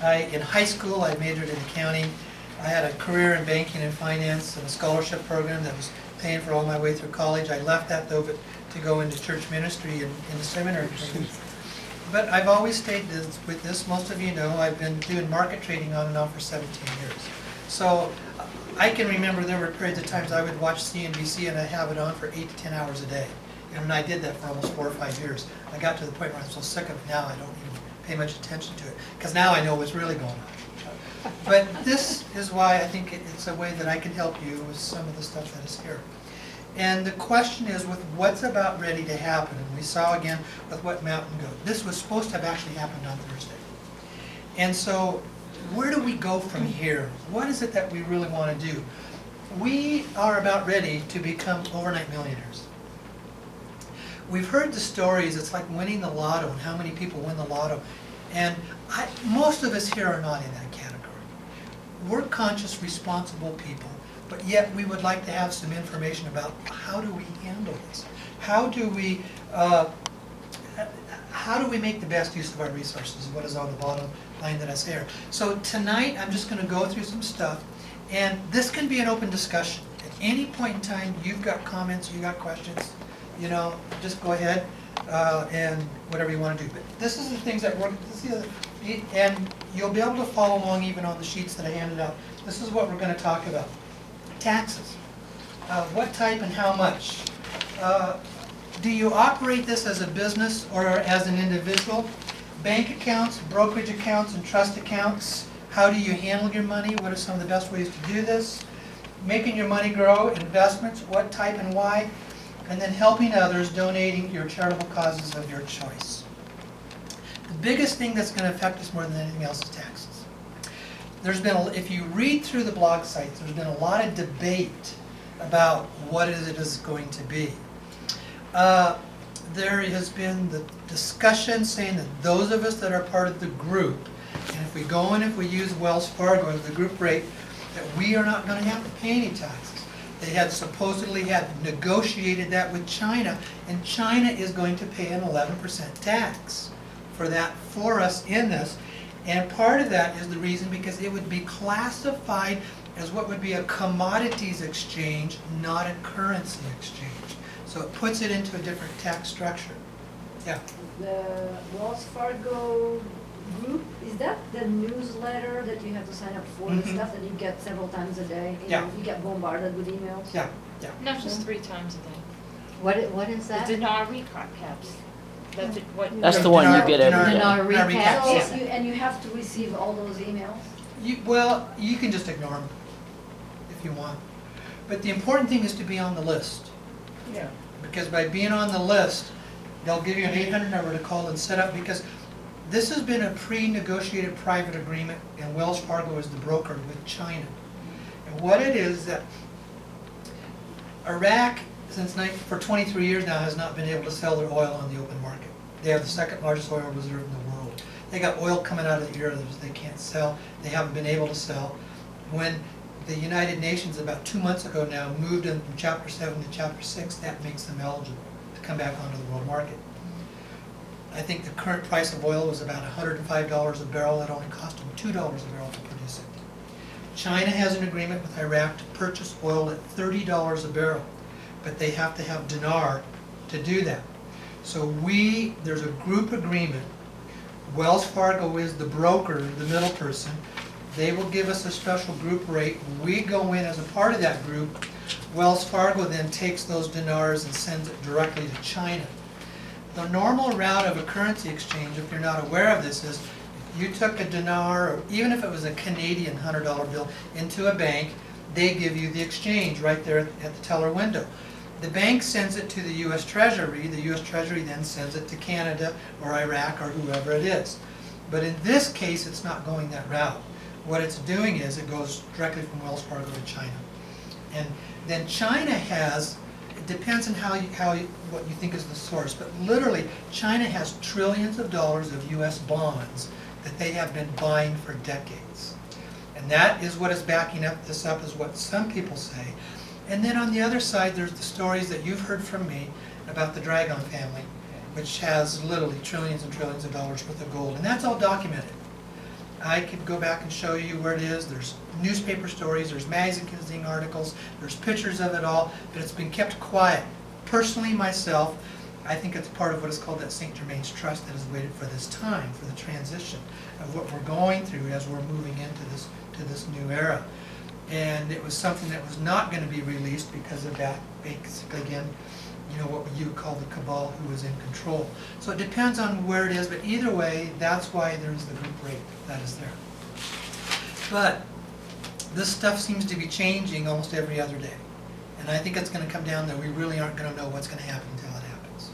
In high school, I majored in accounting. I had a career in banking and finance and a scholarship program that was paying for all my way through college. I left that though to go into church ministry and in the seminary training. But I've always stayed with this. Most of you know I've been doing market trading on and off for 17 years. So I can remember there were periods of times I would watch CNBC and I'd have it on for 8 to 10 hours a day. And I did that for almost 4 or 5 years. I got to the point where I'm so sick of it now I don't even pay much attention to it. Because now I know what's really going on. But this is why I think it's a way that I can help you with some of the stuff that is here. And the question is with what's about ready to happen. And we saw again with what Mountain Goat. This was supposed to have actually happened on Thursday. And so where do we go from here? What is it that we really want to do? We are about ready to become overnight millionaires. We've heard the stories, it's like winning the lotto and how many people win the lotto. And most of us here are not in that category. We're conscious, responsible people, but yet we would like to have some information about how do we handle this? How do we make the best use of our resources? What is on the bottom line that I say here. So tonight I'm just going to go through some stuff, and this can be an open discussion. At any point in time, you've got comments, you got questions, you know, just go ahead and whatever you want to do. But this is the things that work. And you'll be able to follow along even on the sheets that I handed out. This is what we're going to talk about. Taxes. What type and how much? Do you operate this as a business or as an individual? Bank accounts, brokerage accounts, and trust accounts. How do you handle your money? What are some of the best ways to do this? Making your money grow, investments, what type and why? And then helping others, donating to your charitable causes of your choice. The biggest thing that's going to affect us more than anything else is taxes. There's been, if you read through the blog sites, there's been a lot of debate about what it is going to be. There has been the discussion saying that those of us that are part of the group, and if we go and if we use Wells Fargo as the group rate, that we are not going to have to pay any taxes. They had supposedly had negotiated that with China, and China is going to pay an 11% tax for that for us in this. And part of that is the reason because it would be classified as what would be a commodities exchange, not a currency exchange. So it puts it into a different tax structure. Yeah. The Wells Fargo group, is that the newsletter that you have to sign up for, the stuff that you get several times a day? Yeah. You get bombarded with emails? Yeah, yeah. Not just 3 times a day. What is that? The dinar recaps. That's it. What? That's the one you get every day. Dinar Dinar recaps. recaps. So and you have to receive all those emails? Well, you can just ignore them if you want. But the important thing is to be on the list. Yeah. Because by being on the list, they'll give you an 800 number to call and set up, because this has been a pre-negotiated private agreement, and Wells Fargo is the broker with China. And what it is that Iraq, for 23 years now, has not been able to sell their oil on the open market. They have the second largest oil reserve in the world. They got oil coming out of the earth that they can't sell. They haven't been able to sell. When the United Nations about 2 months ago now moved them from Chapter 7 to Chapter 6, that makes them eligible to come back onto the world market. I think the current price of oil was about $105 a barrel. It only cost them $2 a barrel to produce it. China has an agreement with Iraq to purchase oil at $30 a barrel, but they have to have dinar to do that. So there's a group agreement. Wells Fargo is the broker, the middle person. They will give us a special group rate. We go in as a part of that group. Wells Fargo then takes those dinars and sends it directly to China. The normal route of a currency exchange, if you're not aware of this, is if you took a dinar, or even if it was a Canadian $100 bill, into a bank, they give you the exchange right there at the teller window. The bank sends it to the U.S. Treasury. The U.S. Treasury then sends it to Canada or Iraq or whoever it is. But in this case, it's not going that route. What it's doing is it goes directly from Wells Fargo to China. And then China has, it depends on what you think is the source, but literally China has trillions of dollars of U.S. bonds that they have been buying for decades. And that is what is backing this up, is what some people say. And then on the other side, there's the stories that you've heard from me about the Dragon family, which has literally trillions and trillions of dollars worth of gold. And that's all documented. I could go back and show you where it is. There's newspaper stories, there's magazine articles, there's pictures of it all, but it's been kept quiet. Personally, myself, I think it's part of what is called that St. Germain's Trust that has waited for this time, for the transition of what we're going through as we're moving into this new era. And it was something that was not going to be released because of that, basically, again, you know, what you would call the cabal who was in control. So it depends on where it is, but either way, that's why there's the group rate that is there. But this stuff seems to be changing almost every other day. And I think it's going to come down that we really aren't going to know what's going to happen until it happens.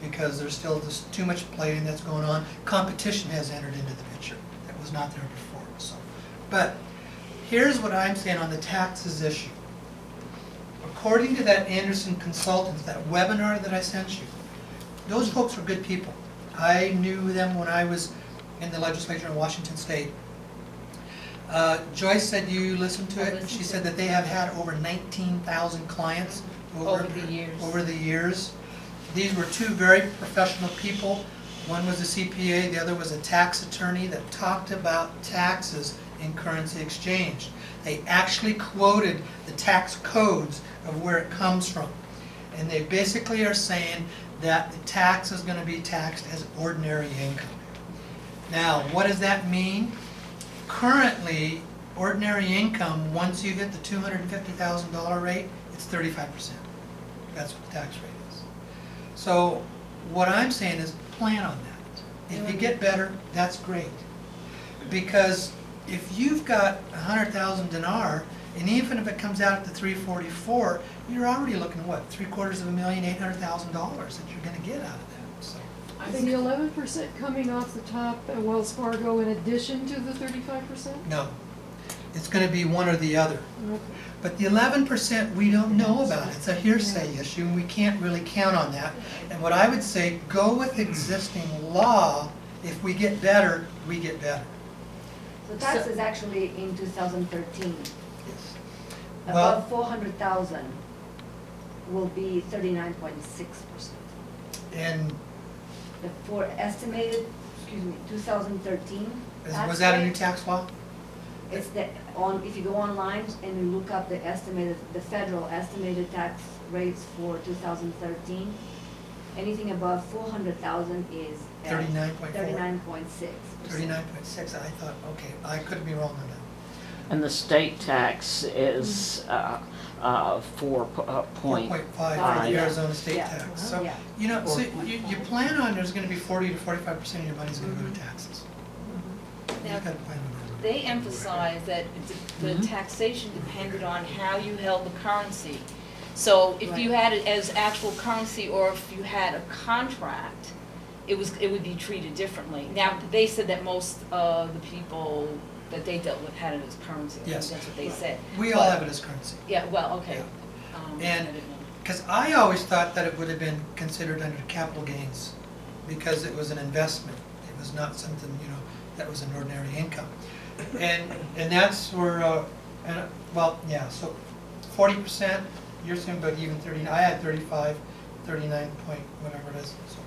Because there's still just too much playing that's going on. Competition has entered into the picture that was not there before. So, but here's what I'm saying on the taxes issue. According to that Anderson Consultants, that webinar that I sent you, those folks were good people. I knew them when I was in the legislature in Washington State. Joyce said you listened to it. She said that they have had over 19,000 clients Over the years. Over the years. These were two very professional people. One was a CPA, the other was a tax attorney that talked about taxes in currency exchange. They actually quoted the tax codes of where it comes from. And they basically are saying that the tax is going to be taxed as ordinary income. Now, what does that mean? Currently, ordinary income, once you hit the $250,000 rate, it's 35%. That's what the tax rate is. So what I'm saying is plan on that. If you get better, that's great. Because if you've got 100,000 dinar, and even if it comes out at the 344, you're already looking at what, $750,000, $800,000 that you're going to get out of that. So Is the 11% coming off the top at Wells Fargo in addition to the 35%? no, it's going to be one or the other. Okay. But the 11% we don't know about. It's a hearsay issue, and we can't really count on that. And what I would say, go with existing law. If we get better, we get better. So tax is actually in 2013. Yes. Above 400,000 will be 39.6%. And The for estimated, 2013. was that a new tax law? It's if you go online and you look up the federal estimated tax rates for 2013, anything above 400,000 is 39.4? 39.6%. 39.6, I thought, okay, I could be wrong on that. And the state tax is 4.5. 4.5 for the Yeah. Arizona state Yeah. tax. So, Yeah. you know, so you plan on there's going to be 40 to 45% of your money is going to go to taxes. You Now, got to plan on that. they emphasize that the taxation depended on how you held the currency. So if you had it as actual currency, or if you had a contract, it would be treated differently. Now, they said that most of the people that they dealt with had it as currency. I think Yes. that's what they said. We all But- have it as currency. Yeah, well, okay. Yeah. I And didn't know. because I always thought that it would have been considered under capital gains because it was an investment. It was not something, you know, that was an ordinary income. And that's where, well, yeah, so 40%, you're saying, but even 30, I had 35, 39 point, whatever it is, so.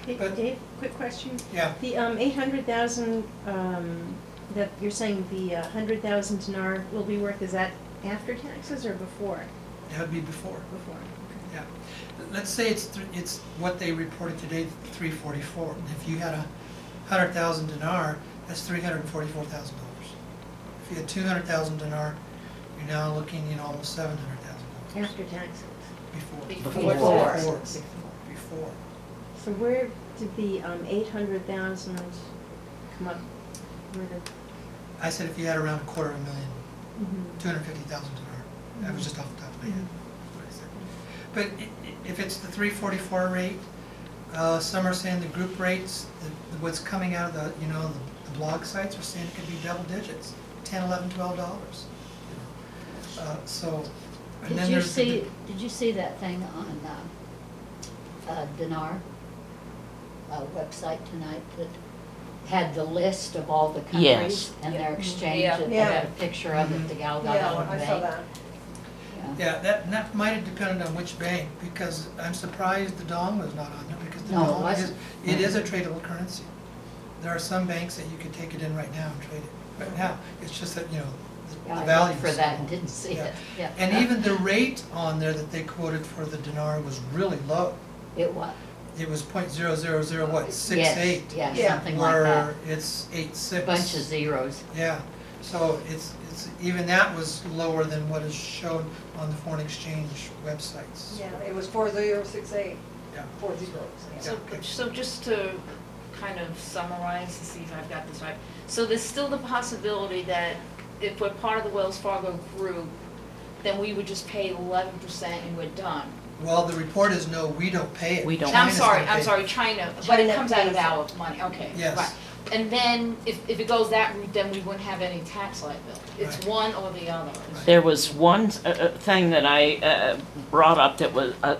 Hey, But- Dave, quick question. Yeah, The 800,000, that you're saying the 100,000 dinar will be worth, is that after taxes or before? that would be before, Before. yeah. Let's say it's what they reported today, 344. And if you had 100,000 dinar, that's $344,000. If you had 200,000 dinar, you're now looking, you know, almost $700,000 After taxes. before. Before. Before. So where did the 800,000 come up? Where did? I said if you had around $250,000, Mhm. 250,000 dinar. That was just off the top of my head. That's what I said. But if it's the 344 rate, some are saying the group rates, what's coming out of the, you know, the blog sites are saying it could be double digits, $10, $11, $12. So, and then Did you there's the- see that thing on Dinar website tonight that had the list of all the countries Yes. and their exchange? Yeah. They had a picture of it, the gal got on the bank. Yeah, that might have depended on which bank, because I'm surprised the dong was not on there, because the No, it dong is, wasn't. it is a tradable currency. There are some banks that you could take it in right now and trade it right now. It's just that, you know, Yeah, the I value. looked for that and didn't see it, yeah. And even the rate on there that they quoted for the dinar was really low. It was. It was .000, what, 68? Yes, Yeah. something like that. Where it's 86. Bunch of zeros. Yeah, so it's, even that was lower than what is shown on the foreign exchange websites. Yeah, it was 4068, Yeah. 4 zeros. So, so just to kind of summarize to see if I've got this right. So there's still the possibility that if we're part of the Wells Fargo group, then we would just pay 11% and we're done. Well, the report is no, we don't pay it. We don't. I'm China's sorry, gonna I'm pay it. sorry, China, but it China comes out of pays it. our money, okay. Yes. Right. And then if it goes that route, then we wouldn't have any tax liability. It's Right. one or the other. There was one thing that I brought up that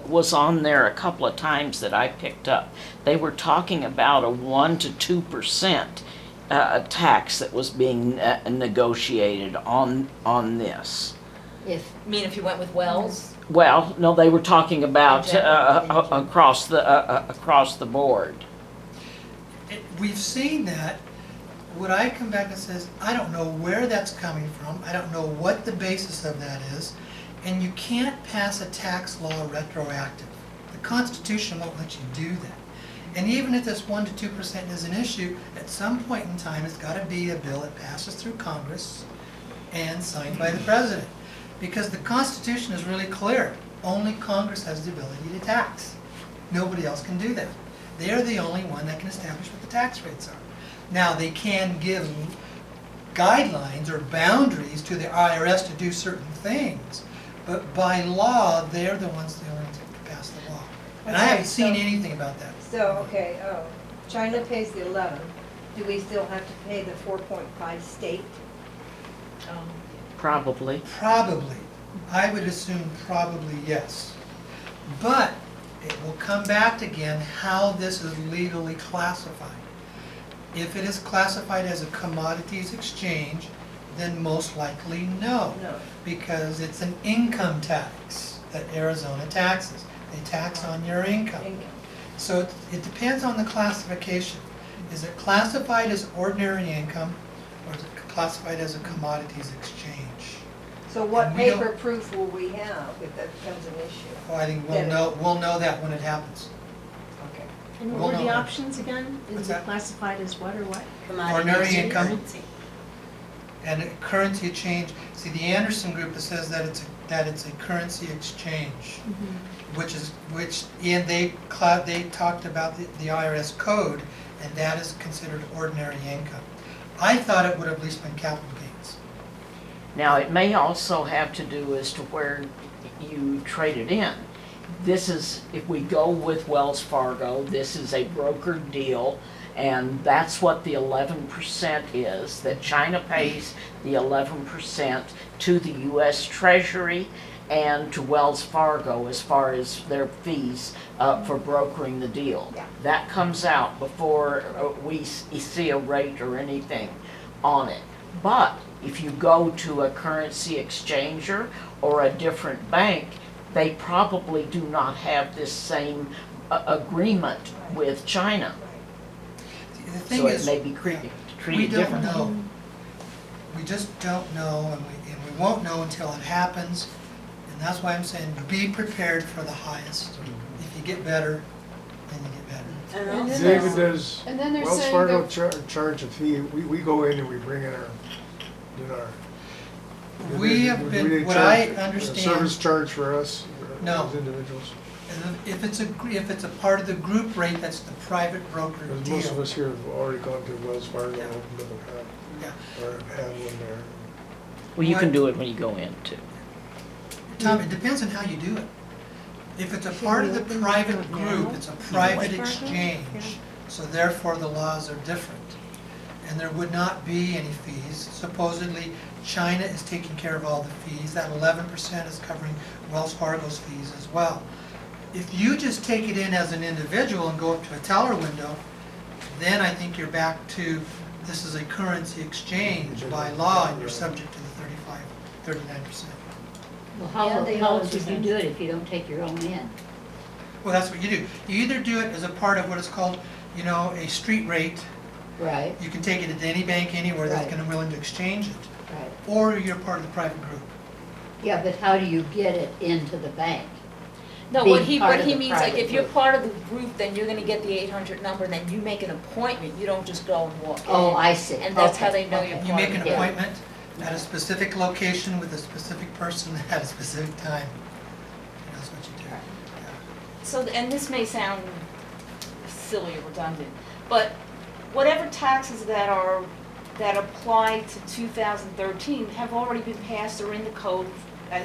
was on there a couple of times that I picked up. They were talking about a 1 to 2% tax that was being negotiated on this. If, I mean, if you went with Wells? Well, no, they were talking about In general. across the board. We've seen that. Would I come back and says, I don't know where that's coming from, I don't know what the basis of that is, and you can't pass a tax law retroactive. The Constitution won't let you do that. And even if this 1 to 2% is an issue, at some point in time, it's gotta be a bill that passes through Congress and signed by the President. Because the Constitution is really clear, only Congress has the ability to tax. Nobody else can do that. They're the only one that can establish what the tax rates are. Now, they can give guidelines or boundaries to the IRS to do certain things, but by law, they're the ones that can pass the law. And I Okay, haven't seen so- anything about that. So, okay, China pays the 11, do we still have to pay the 4.5 state? Probably. Probably. I would assume probably yes. But it will come back again how this is legally classified. If it is classified as a commodities exchange, then most likely no. No. Because it's an income tax that Arizona taxes. They tax on your income. Income. So it depends on the classification. Is it classified as ordinary income, or is it classified as a commodities exchange? So what And we don't- paper proof will we have if that becomes an issue? Well, I think we'll know that when it happens. Okay. And Well, what were the no. options again? What's Is it that? classified as what or what? Ordinary income and a currency exchange. See, the Anderson group, it says that it's a currency exchange, and they talked about the IRS code, and that is considered ordinary income. I thought it would have at least been capital gains. Now, it may also have to do as to where you trade it in. This is, if we go with Wells Fargo, this is a brokered deal, and that's what the 11% is, that China pays the 11% to the US Treasury and to Wells Fargo as far as their fees for brokering the deal. Yeah. That comes out before we see a rate or anything on it. But if you go to a currency exchanger or a different bank, they probably do not have this same agreement with China. See, the thing So it is, may be we treated don't differently. know. We just don't know, and we won't know until it happens. And that's why I'm saying, be prepared for the highest. If you get better, then you get better. And then David, there's- does And then they're Wells saying Fargo that, charge a fee? We go in and we bring in our. We have do been, they what I charge a understand. service charge for us No. as individuals? If it's a part of the group rate, that's the private broker Because deal. most of us here have already gone to Wells Fargo Yeah. and opened up an Yeah. account, or have had one there. Well, you can What- do it when you go in too. Tom, it depends on how you do it. If it's a part of the private group, it's a private exchange, so therefore the laws are different. And there would not be any fees. Supposedly, China is taking care of all the fees. That 11% is covering Wells Fargo's fees as well. If you just take it in as an individual and go up to a teller window, then I think you're back to, this is a currency exchange by law, and you're subject to the 39%. Well, how Yeah, they how all else would you depend. do it if you don't take your own in? Well, that's what you do. You either do it as a part of what is called, a street rate, Right, You can take it to any bank anywhere that's Right. gonna willing to exchange it, right. or you're part of the private group. Yeah, but how do you get it into the bank? No, Being what he part of the means, like, private if you're group. part of the group, then you're gonna get the 800 number, and then you make an appointment, you don't just go and walk in. Oh, I see. And that's how Okay, they know you're okay. You part make of an the Yeah. appointment at a specific location with a specific person at a specific time. And that's what you do. Right. Yeah. So, and this may sound silly or redundant, but whatever taxes that apply to 2013 have already been passed or in the code,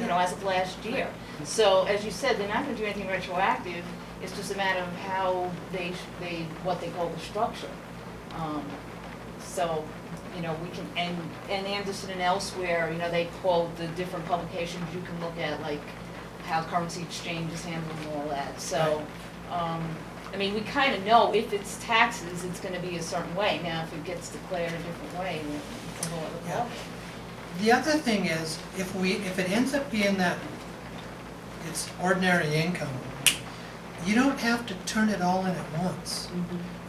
you know, as of last year. So, as you said, they're not gonna do anything retroactive, it's just a matter of how what they call the structure. So, you know, we can, and Anderson and elsewhere, you know, they quote the different publications, you can look at, like, how currency exchange is handling all that, so, I mean, we kind of know if it's taxes, it's gonna be a certain way. Now, if it gets declared a different way, then it's a whole other Yeah. ballgame. The other thing is, if it ends up being that it's ordinary income, you don't have to turn it all in at once.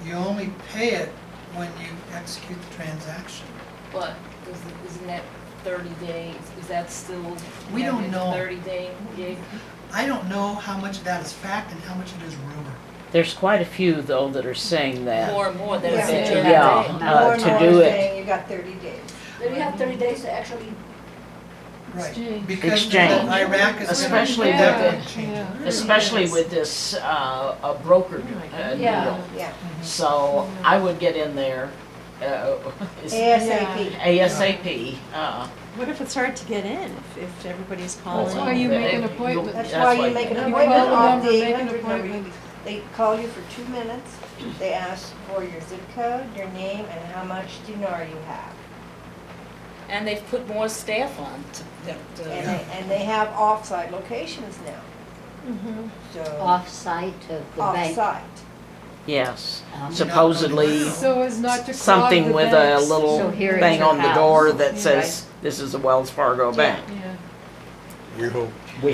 You only pay it when you execute the transaction. But isn't that 30 days, is that still? We don't know. 30-day gig? I don't know how much of that is fact and how much of it is rumor. There's quite a few though that are saying that. More and more that Yeah. it's a Yeah, 30 day. Uh, More and to more do it. saying you got 30 days. So you have 30 days to actually, Right. Exchange. Because Exchange. Iraq is Especially gonna with definitely the- change it. yeah. Especially with this, a broker Yeah. deal. Yeah. So I would get in there, ASAP. ASAP, What if it's hard to get in, if everybody's That's calling? That's why you make an appointment. That's why you make an You appointment call the on number, the make an 800 number. appointment. They call you for 2 minutes, they ask for your zip code, your name, and how much dinar you have. And they've put more staff on And they have off-site locations now, Mhm. so. Off-site of the bank. Off-site. yes, Um, supposedly So as not to clog something the with a banks. So little here at thing your on the house. door that Yeah. says, this is a Wells Fargo bank. Yeah. We hope